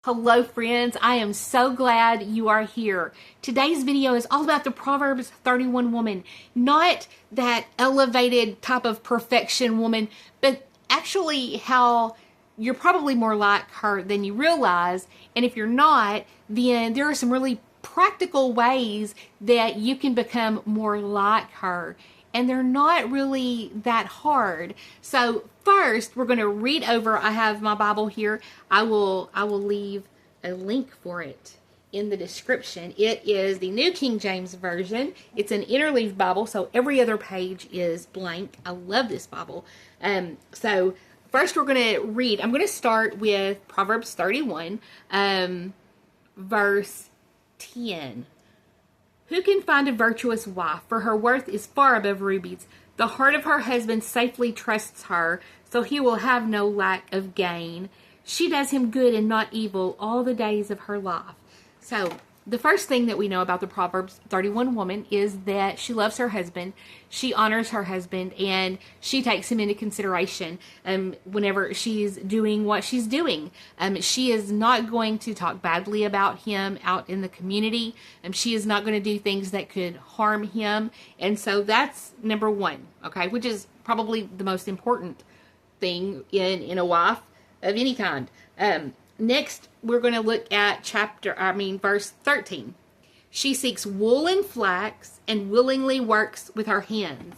Hello friends, I am so glad you are here. Today's video is all about the Proverbs 31 woman. Not that elevated type of perfection woman, but actually how you're probably more like her than you realize. And if you're not, then there are some really practical ways that you can become more like her. And they're not really that hard. So first, we're going to read over. I have my Bible here. I will leave a link for it in the description. It is the New King James Version. It's an interleaved Bible, so every other page is blank. I love this Bible. So first, we're going to read. I'm going to start with Proverbs 31, verse 10. Who can find a virtuous wife? For her worth is far above rubies. The heart of her husband safely trusts her, so he will have no lack of gain. She does him good and not evil all the days of her life. So, the first thing that we know about the Proverbs 31 woman is that she loves her husband, she honors her husband, and she takes him into consideration whenever she's doing what she's doing. She is not going to talk badly about him out in the community. She is not going to do things that could harm him. And so that's number one, okay, which is probably the most important thing in a wife of any kind. Next, we're going to look at verse 13. She seeks wool and flax and willingly works with her hands.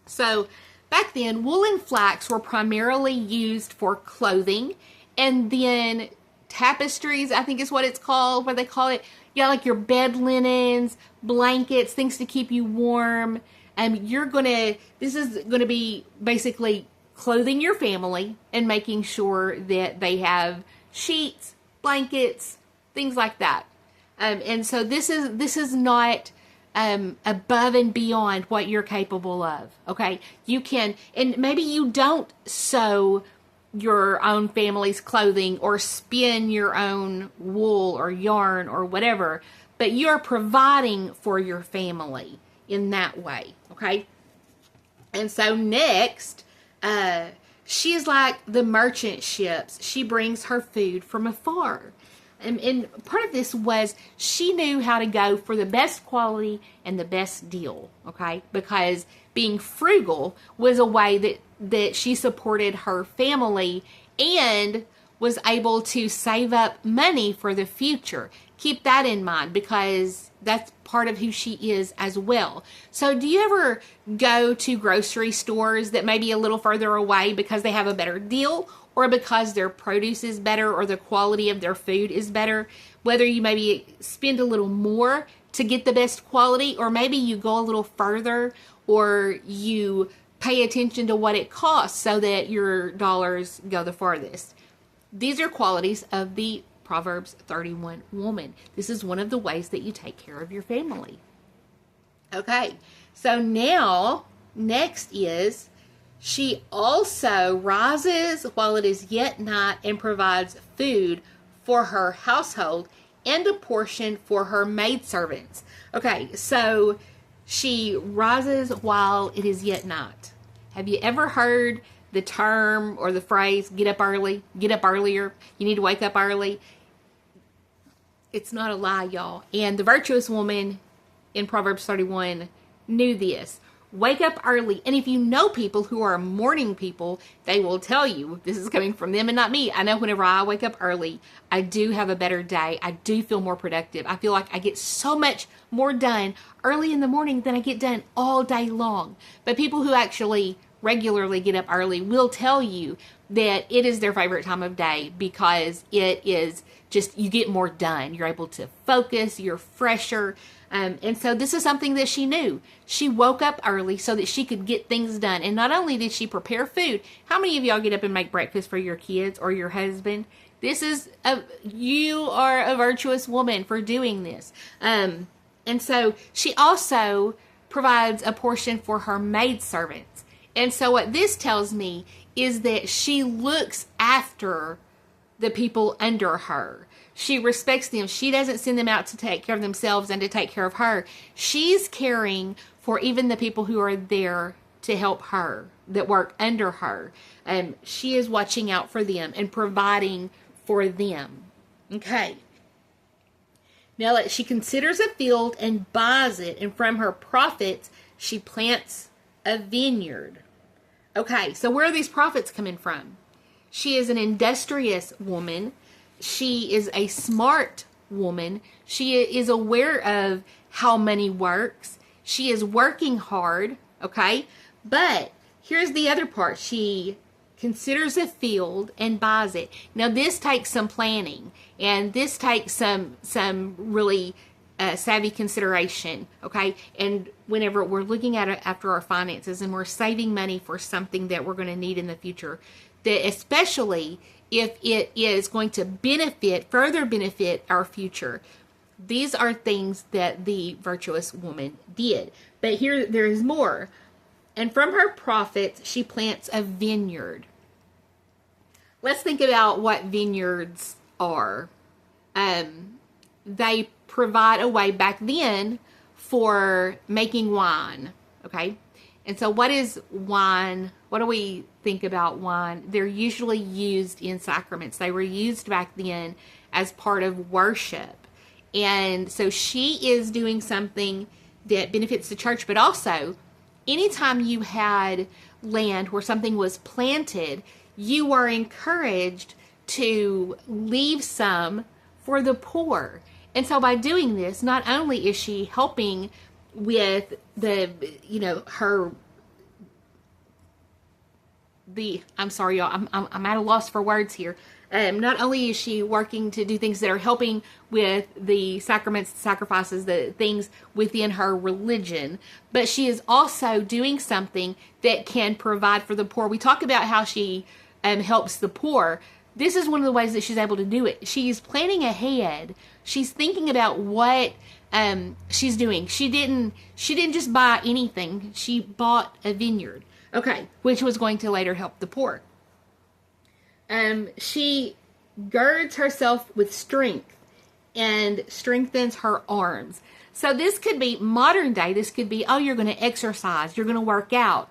So, back then, wool and flax were primarily used for clothing, and then tapestries, I think is what it's called, what they call it. Yeah, like your bed linens, blankets, things to keep you warm. This is going to be basically clothing your family and making sure that they have sheets, blankets, things like that. And so this is not above and beyond what you're capable of. Okay, you can, and maybe you don't sew your own family's clothing or spin your own wool or yarn or whatever, but you're providing for your family in that way. Okay, and so next, she is like the merchant ships. She brings her food from afar. And part of this was she knew how to go for the best quality and the best deal, okay? Because being frugal was a way that she supported her family and was able to save up money for the future. Keep that in mind because that's part of who she is as well. So do you ever go to grocery stores that may be a little further away because they have a better deal or because their produce is better or the quality of their food is better? Whether you maybe spend a little more to get the best quality, or maybe you go a little further, or you pay attention to what it costs so that your dollars go the farthest. These are qualities of the Proverbs 31 woman. This is one of the ways that you take care of your family. Okay, so now, next is, she also rises while it is yet night and provides food for her household and a portion for her maidservants. Okay, so she rises while it is yet night. Have you ever heard the term or the phrase, get up early, get up earlier, you need to wake up early? It's not a lie, y'all. And the virtuous woman in Proverbs 31 knew this. Wake up early. And if you know people who are morning people, they will tell you, this is coming from them and not me. I know whenever I wake up early, I do have a better day. I do feel more productive. I feel like I get so much more done early in the morning than I get done all day long. But people who actually regularly get up early will tell you that it is their favorite time of day because it is just, you get more done. You're able to focus, you're fresher. And so this is something that she knew. She woke up early so that she could get things done. And not only did she prepare food, how many of y'all get up and make breakfast for your kids or your husband? You are a virtuous woman for doing this. And so she also provides a portion for her maidservants. And so what this tells me is that she looks after the people under her. She respects them. She doesn't send them out to take care of themselves and to take care of her. She's caring for even the people who are there to help her, that work under her. She is watching out for them and providing for them. Okay. Now she considers a field and buys it, and from her profits she plants a vineyard. Okay, so where are these profits coming from? She is an industrious woman. She is a smart woman. She is aware of how money works. She is working hard, okay? But here's the other part. She considers a field and buys it. Now this takes some planning, and this takes some really savvy consideration, okay? And whenever we're looking at it after our finances and we're saving money for something that we're going to need in the future, that especially if it is going to further benefit our future, these are things that the virtuous woman did. But here there is more. And from her profits, she plants a vineyard. Let's think about what vineyards are. They provide a way back then for making wine, okay? And so what is wine? What do we think about wine? They're usually used in sacraments. They were used back then as part of worship. And so she is doing something that benefits the church, but also anytime you had land where something was planted, you were encouraged to leave some for the poor. And so by doing this, not only is she helping with I'm sorry, y'all, I'm at a loss for words here. Not only is she working to do things that are helping with the sacraments, sacrifices, the things within her religion, but she is also doing something that can provide for the poor. We talk about how she helps the poor. This is one of the ways that she's able to do it. She's planning ahead. She's thinking about what she's doing. She didn't just buy anything. She bought a vineyard, okay, which was going to later help the poor. She girds herself with strength and strengthens her arms. So this could be modern day. This could be, oh, you're going to exercise, you're going to work out.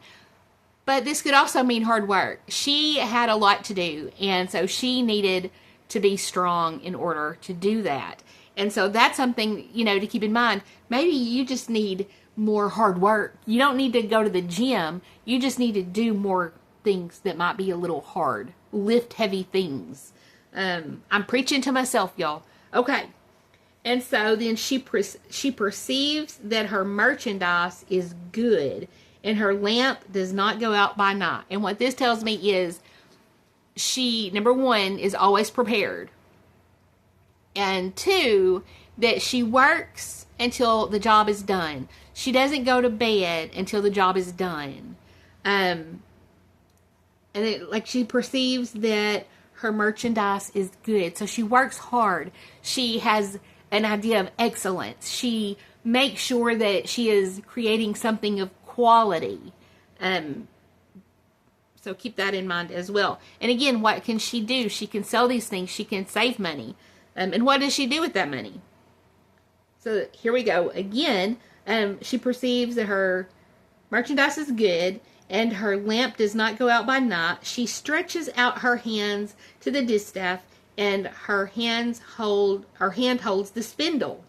But this could also mean hard work. She had a lot to do, and so she needed to be strong in order to do that. And so that's something, to keep in mind. Maybe you just need more hard work. You don't need to go to the gym. You just need to do more things that might be a little hard. Lift heavy things. I'm preaching to myself, y'all. Okay. And so then she perceives that her merchandise is good, and her lamp does not go out by night. And what this tells me is she, number one, is always prepared. And two, that she works until the job is done. She doesn't go to bed until the job is done. And she perceives that her merchandise is good. So she works hard. She has an idea of excellence. She makes sure that she is creating something of quality. So keep that in mind as well. And again, what can she do? She can sell these things. She can save money. And what does she do with that money? So here we go. Again, she perceives that her merchandise is good and her lamp does not go out by night. She stretches out her hands to the distaff, and her hand holds the spindle.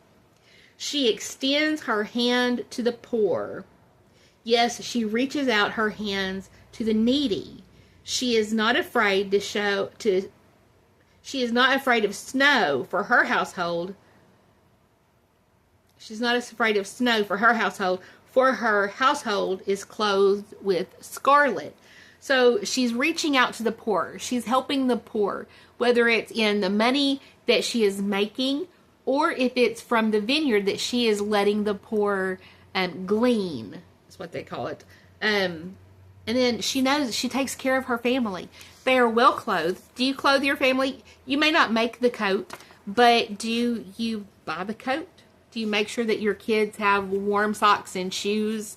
She extends her hand to the poor. Yes, she reaches out her hands to the needy. She is not afraid She is not afraid of snow for her household. She's not afraid of snow for her household, for her household is clothed with scarlet. So she's reaching out to the poor. She's helping the poor, whether it's in the money that she is making or if it's from the vineyard that she is letting the poor glean. That's what they call it. And then she knows she takes care of her family. They are well clothed. Do you clothe your family? You may not make the coat, but do you buy the coat? Do you make sure that your kids have warm socks and shoes?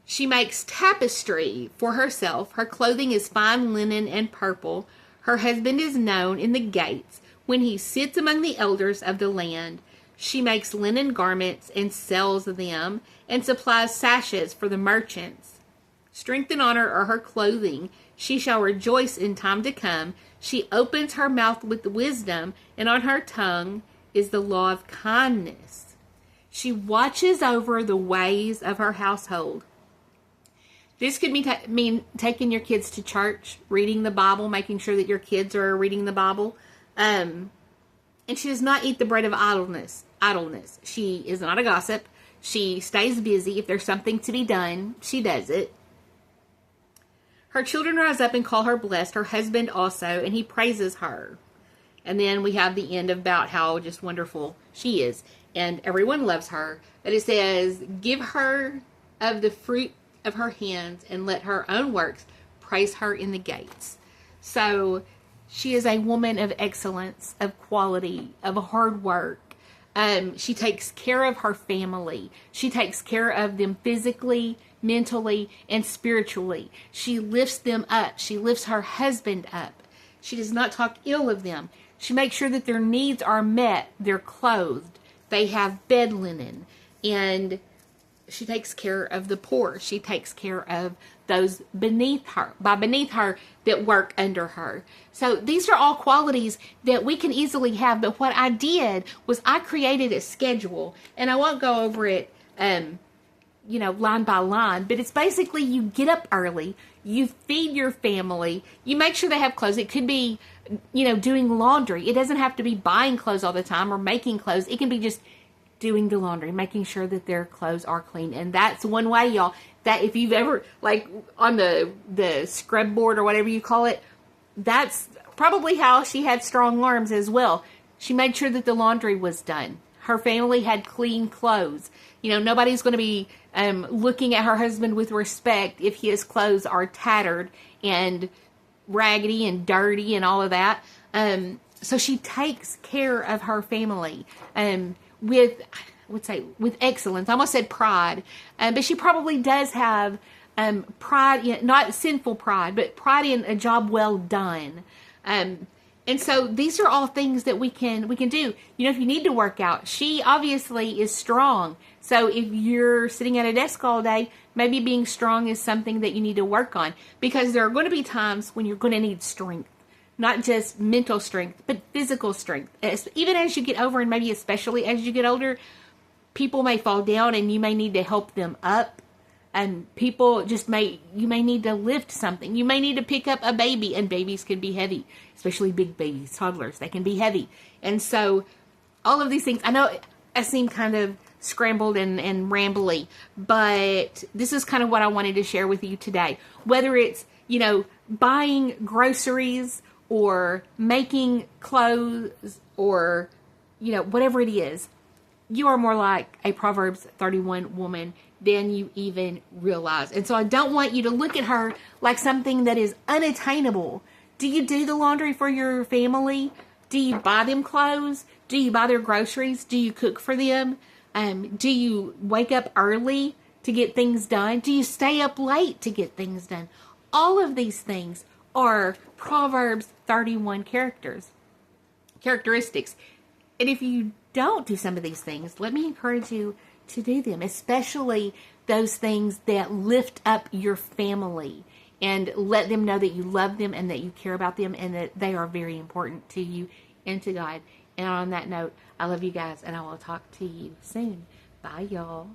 She makes tapestry for herself. Her clothing is fine linen and purple. Her husband is known in the gates when he sits among the elders of the land. She makes linen garments and sells them and supplies sashes for the merchants. Strength and honor are her clothing. She shall rejoice in time to come. She opens her mouth with wisdom, and on her tongue is the law of kindness. She watches over the ways of her household. This could mean taking your kids to church, reading the Bible, making sure that your kids are reading the Bible. And she does not eat the bread of idleness. She is not a gossip. She stays busy. If there's something to be done, she does it. Her children rise up and call her blessed, her husband also, and he praises her. And then we have the end about how just wonderful she is. And everyone loves her. But it says, give her of the fruit of her hands, and let her own works praise her in the gates. So she is a woman of excellence, of quality, of hard work. She takes care of her family. She takes care of them physically, mentally, and spiritually. She lifts them up. She lifts her husband up. She does not talk ill of them. She makes sure that their needs are met. They're clothed. They have bed linen. And she takes care of the poor. She takes care of those beneath her, that work under her. So these are all qualities that we can easily have. But what I did was I created a schedule, and I won't go over it, line by line, but it's basically you get up early, you feed your family, you make sure they have clothes. It could be, doing laundry. It doesn't have to be buying clothes all the time or making clothes. It can be just doing the laundry, making sure that their clothes are clean. And that's one way, y'all, that if you've ever, like on the scrub board or whatever you call it, that's probably how she had strong arms as well. She made sure that the laundry was done. Her family had clean clothes. Nobody's going to be looking at her husband with respect if his clothes are tattered and raggedy and dirty and all of that. So she takes care of her family with excellence. I almost said pride. But she probably does have pride, not sinful pride, but pride in a job well done. And so these are all things that we can do. If you need to work out, she obviously is strong. So if you're sitting at a desk all day, maybe being strong is something that you need to work on, because there are going to be times when you're going to need strength, not just mental strength, but physical strength. Even as you get over, and maybe especially as you get older, people may fall down and you may need to help them up. And you may need to lift something. You may need to pick up a baby, and babies can be heavy, especially big babies, toddlers. They can be heavy. And so all of these things, I know I seem kind of scrambled and rambly, but this is kind of what I wanted to share with you today. Whether it's, buying groceries or making clothes or, whatever it is, you are more like a Proverbs 31 woman than you even realize. And so I don't want you to look at her like something that is unattainable. Do you do the laundry for your family? Do you buy them clothes? Do you buy their groceries? Do you cook for them? Do you wake up early to get things done? Do you stay up late to get things done? All of these things are Proverbs 31 characteristics. And if you don't do some of these things, let me encourage you to do them, especially those things that lift up your family and let them know that you love them and that you care about them and that they are very important to you and to God. And on that note, I love you guys, and I will talk to you soon. Bye, y'all.